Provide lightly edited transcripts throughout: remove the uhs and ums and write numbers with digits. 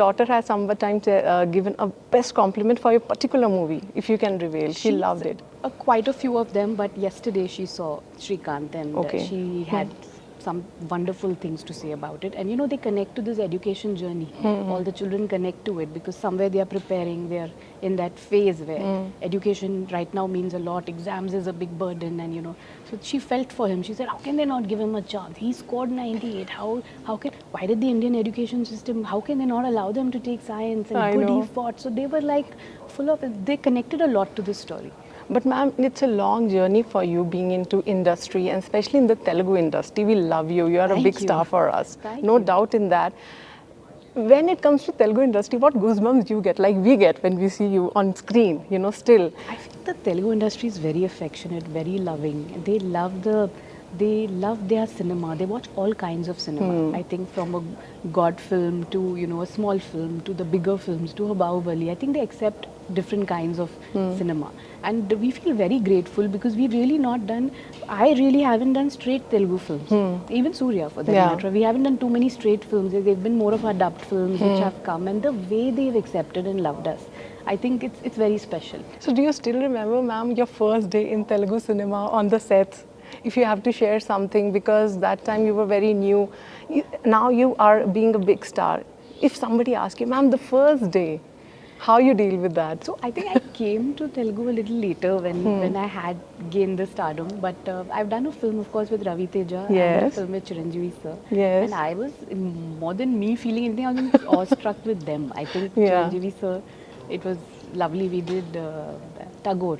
daughter has sometimes given a best compliment for your particular movie, if you can reveal? She loved it. Quite a few of them, but yesterday she saw Shrikant and Okay. she had some wonderful things to say about it. And you know, they connect to this education journey. All the children connect to it because somewhere they are preparing, they are in that phase where education right now means a lot. Exams is a big burden, and you know, so she felt for him. She said, how can they not give him a chance? He scored 98. Why did the Indian education system, how can they not allow them to take science? And I good know. he fought. So they were like full of, they connected a lot to this story. But ma'am, it's a long journey for you being into industry, and especially in the Telugu industry. We love you. You are a Thank big you. star for us. Thank No you. doubt in that. When it comes to Telugu industry, what goosebumps you get, like we get when we see you on screen, you know, still? I feel the Telugu industry is very affectionate, very loving. They love their cinema. They watch all kinds of cinema. I think from a God film to, you know, a small film to the bigger films to a Bahubali. I think they accept different kinds of cinema. And we feel very grateful because we've really not done, I really haven't done straight Telugu films. Even Suriya for that matter. We haven't done too many straight films. They've been more of our dubbed films which have come, and the way they've accepted and loved us, I think it's very special. So do you still remember, ma'am, your first day in Telugu cinema on the sets? If you have to share something, because that time you were very new. Now you are being a big star. If somebody asks you, ma'am, the first day, how you deal with that? So I think I came to Telugu a little later when I had gained the stardom. But I've done a film, of course, with Ravi Teja and a Yes. film with Chiranjeevi sir. Yes. And I was, more than me feeling anything, I was awestruck with them. I think Yeah. Chiranjeevi sir, it was lovely. We did Tagore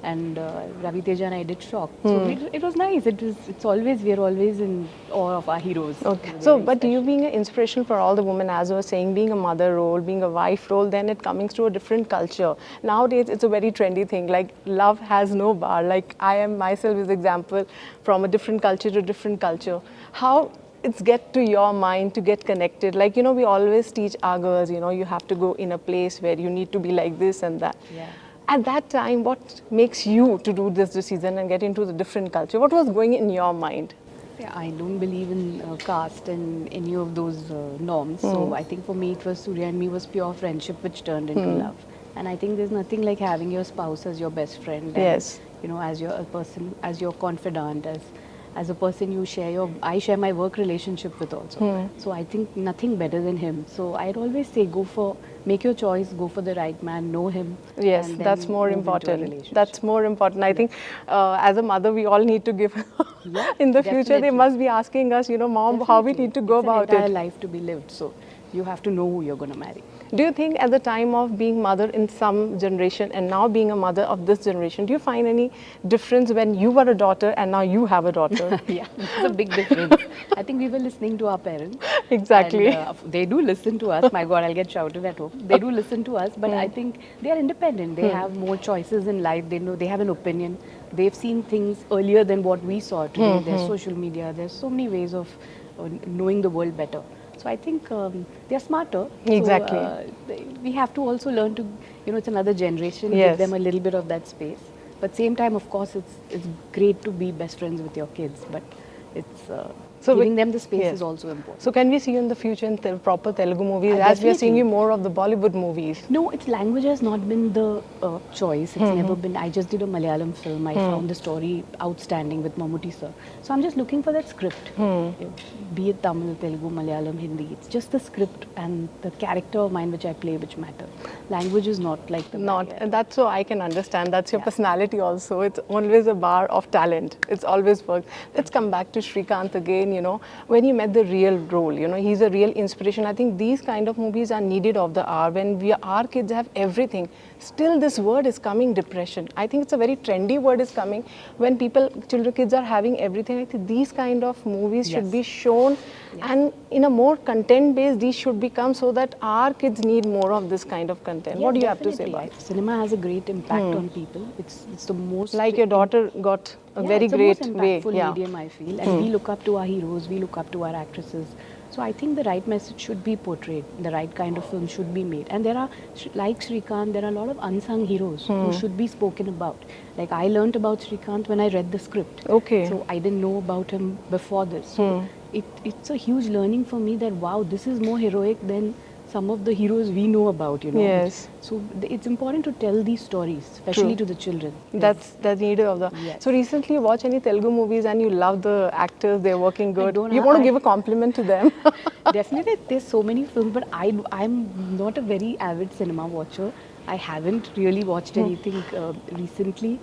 and Ravi Teja and I did Shock. So it was nice. We're always in awe of our heroes. Okay. They're So, very but you special. being an inspiration for all the women, as I was saying, being a mother role, being a wife role, then it coming to a different culture. Nowadays, it's a very trendy thing. Like love has no bar. Like I am myself is example from a different culture to different culture. How it's get to your mind to get connected. Like, you know, we always teach our girls, you know, you have to go in a place where you need to be like this and that. Yeah. At that time, what makes you to do this decision and get into the different culture? What was going in your mind? Yeah, I don't believe in caste and any of those norms. So I think for me it was Surya and me was pure friendship which turned into love. And I think there's nothing like having your spouse as your best friend. And, Yes. you know, as your person, as your confidant, as a person you share I share my work relationship with also. So I think nothing better than him. So I'd always say make your choice, go for the right man, know him. Yes, and then that's more move into a important. relationship. That's more important. I think as a mother, we all need to give. Yeah, in the future, they definitely. must be asking us, you know, mom, how we Definitely. need to go It's about an entire it. life to be lived. So you have to know who you're going to marry. Do you think at the time of being mother in some generation and now being a mother of this generation, do you find any difference when you were a daughter and now you have a daughter? Yeah, it's a big difference. I think we were listening to our parents. Exactly. And, they do listen to us. My God, I'll get shouted at home. They do listen to us, but I think they are independent. They have more choices in life. They know they have an opinion. They've seen things earlier than what we saw today. There's social media. There's so many ways of knowing the world better. So I think they're smarter. Exactly. So, we have to also learn to, you know, it's another generation. Yes. Give them a little bit of that space. But same time, of course, it's great to be best friends with your kids. But it's So giving we- them the space yes. is also important. So can we see you in the future in proper Telugu movies as we are seeing Definitely. you more of the Bollywood movies? No, its language has not been the choice. It's never been. I just did a Malayalam film. I found the story outstanding with Mammootty sir. So I'm just looking for that script. Be it Tamil, Telugu, Malayalam, Hindi. It's just the script and the character of mine which I play which matter. Language is not like the Not, barrier. and that's so I can understand. That's your Yeah. personality also. It's always a bar of talent. It's always worked. Let's come back to Shrikant again. You know, when you met the real role, you know, he's a real inspiration. I think these kind of movies are needed of the hour. When our kids have everything, still this word is coming, depression. I think it's a very trendy word is coming. When kids are having everything, I think these kind of movies should Yes. be shown, and in a more content based, these should become so that our kids need more of this kind of content. Yeah, What do you have to say definitely. about it? Cinema has a great impact on people. It's the most Like your daughter got a very it's great the most way. impactful medium, I feel, and we look up to our heroes, we look up to our actresses. So I think the right message should be portrayed, the right kind of film should be made, and there are, like Shrikant, there are a lot of unsung heroes who should be spoken about. Like I learnt about Shrikant when I read the script. Okay. So I didn't know about him before this. So it's a huge learning for me that wow, this is more heroic than some of the heroes we know about, you know. Yes. So it's important to tell these stories, especially to the children. That's needed of the. Yes. So recently, you watch any Telugu movies and you love the actors, they're working good. don't You ha- want to I- give a compliment to them. Definitely, there's so many films, but I'm not a very avid cinema watcher. I haven't really watched anything recently.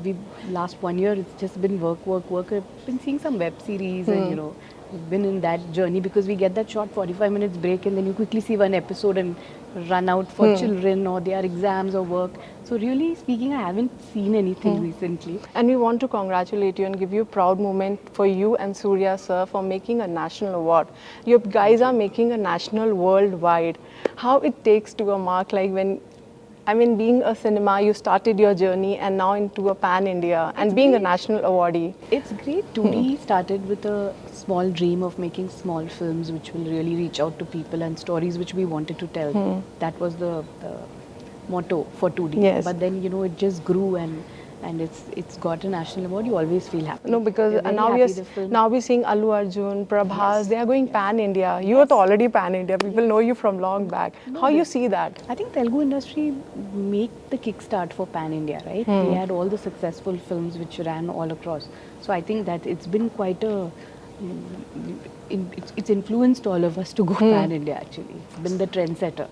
We last 1 year, it's just been work, work, work. I've been seeing some web series, and you know, we've been in that journey because we get that short 45 minutes break, and then you quickly see one episode and run out for children or their exams or work. So really speaking, I haven't seen anything recently. And we want to congratulate you and give you a proud moment for you and Suriya sir for making a national award. You guys are making a national worldwide. How it takes to a mark like when, I mean, being a cinema, you started your journey and now into a pan-India and being a national awardee. It's great. 2D started with a small dream of making small films which will really reach out to people and stories which we wanted to tell. That was the motto for 2D. Yes. But then, you know, it just grew and it's got a national award. You always feel happy. No, because We're very now happy the film. we're seeing Allu Arjun, Prabhas, they are going pan-India. You are already pan-India. People know you from long back. How you see that? I think Telugu industry make the kickstart for Pan India, right? They had all the successful films which ran all across. So I think that it's been quite a it's influenced all of us to go pan India actually. It's been the trendsetter.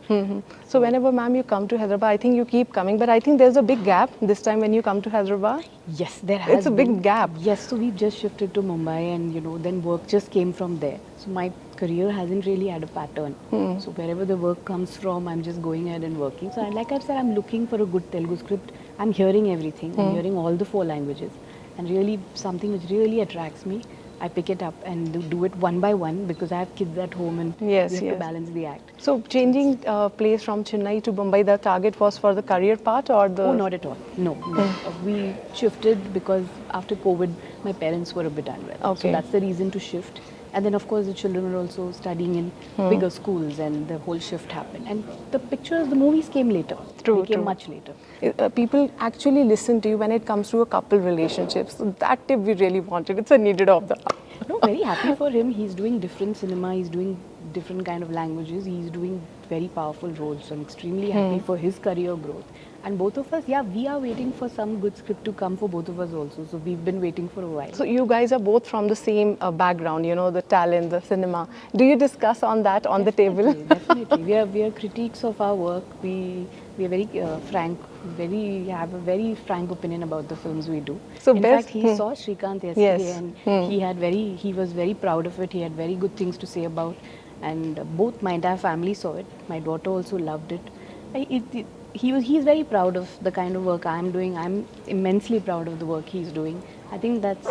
So whenever, ma'am, you come to Hyderabad, I think you keep coming, but I think there's a big gap this time when you come to Hyderabad. Yes, there has It's a big gap. Yes, so we just shifted to Mumbai and you know then work just came from there. So my career hasn't really had a pattern. So wherever the work comes from, I'm just going ahead and working. So like I've said, I'm looking for a good Telugu script. I'm hearing everything. I'm hearing all the 4 languages. And really something which really attracts me, I pick it up and do it one by one because I have kids at home and Yes, we have yes. to balance the act. So changing place from Chennai to Mumbai, the target was for the career part or the... Oh, not at all. No, no. We shifted because after COVID, my parents were a bit unwell. Okay. So that's the reason to shift. And then, of course, the children were also studying in bigger schools, and the whole shift happened. And the pictures, the movies came later. True, They came true. much later. People actually listen to you when it comes to a couple relationship. So that tip we really wanted. It's a needed of the hour. No, very happy for him. He's doing different cinema. He's doing different kind of languages. He's doing very powerful roles. So I'm extremely happy for his career growth. And both of us, yeah, we are waiting for some good script to come for both of us also. So we've been waiting for a while. So you guys are both from the same background, you know, the talent, the cinema. Do you discuss on that on the table? Definitely. We are critiques of our work. We are very frank. Have a very frank opinion about the films we do. So in best- fact, he saw Shrikant yesterday, Yes. and he was very proud of it. He had very good things to say about, and both my entire family saw it. My daughter also loved it. He's very proud of the kind of work I'm doing. I'm immensely proud of the work he's doing. I think that's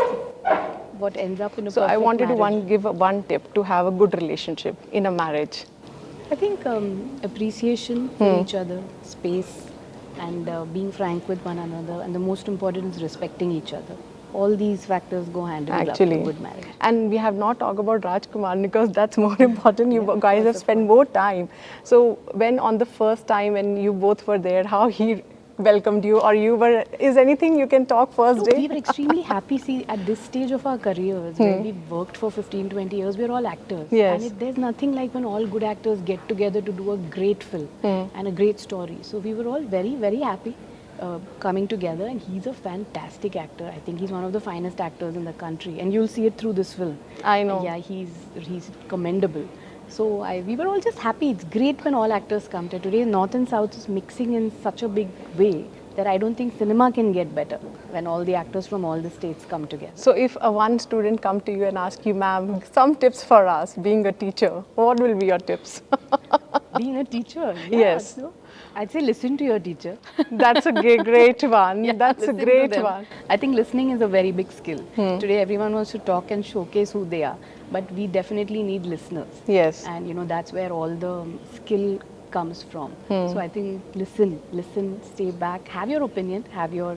what ends up in a So I perfect wanted marriage. to give one tip to have a good relationship in a marriage. I think appreciation for each other, space, and being frank with one another, and the most important is respecting each other. All these factors go hand in glove Actually. to a good marriage. And we have not talked about Rajkumar because that's more important. You guys have spent more time. So when on the first time when you both were there, how he welcomed you or you were, is anything you can talk first No, day? we were extremely happy. See, at this stage of our careers, where we've worked for 15, 20 years, we're all actors. Yes. And there's nothing like when all good actors get together to do a great film and a great story. So we were all very, very happy coming together. And he's a fantastic actor. I think he's one of the finest actors in the country. And you'll see it through this film. I know. Yeah, he's commendable. So we were all just happy. It's great when all actors come together. Today, North and South is mixing in such a big way that I don't think cinema can get better when all the actors from all the states come together. So if one student come to you and ask you, ma'am, some tips for us being a teacher, what will be your tips? Being a teacher, yeah, Yes. So I'd say listen to your teacher. That's a great one. Yeah, That's a listen to great them. one. I think listening is a very big skill. Today, everyone wants to talk and showcase who they are, but we definitely need listeners. Yes. And you know that's where all the skill comes from. So I think listen, stay back, have your opinion, have your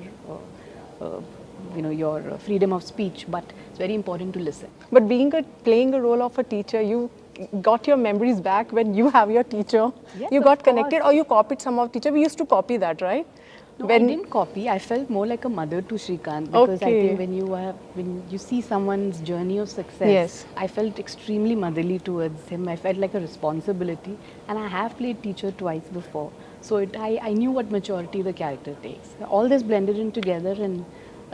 your freedom of speech, but it's very important to listen. But playing a role of a teacher, you got your memories back when you have your teacher. Yes, You of got connected course. or you copied some of teacher. We used to copy that, right? No, I didn't copy. I felt more like a mother to Shrikant because I Okay. think when you see someone's journey of success, Yes. I felt extremely motherly towards him. I felt like a responsibility, and I have played teacher twice before, so I knew what maturity the character takes. All this blended in together, and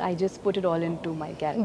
I just put it all into my character.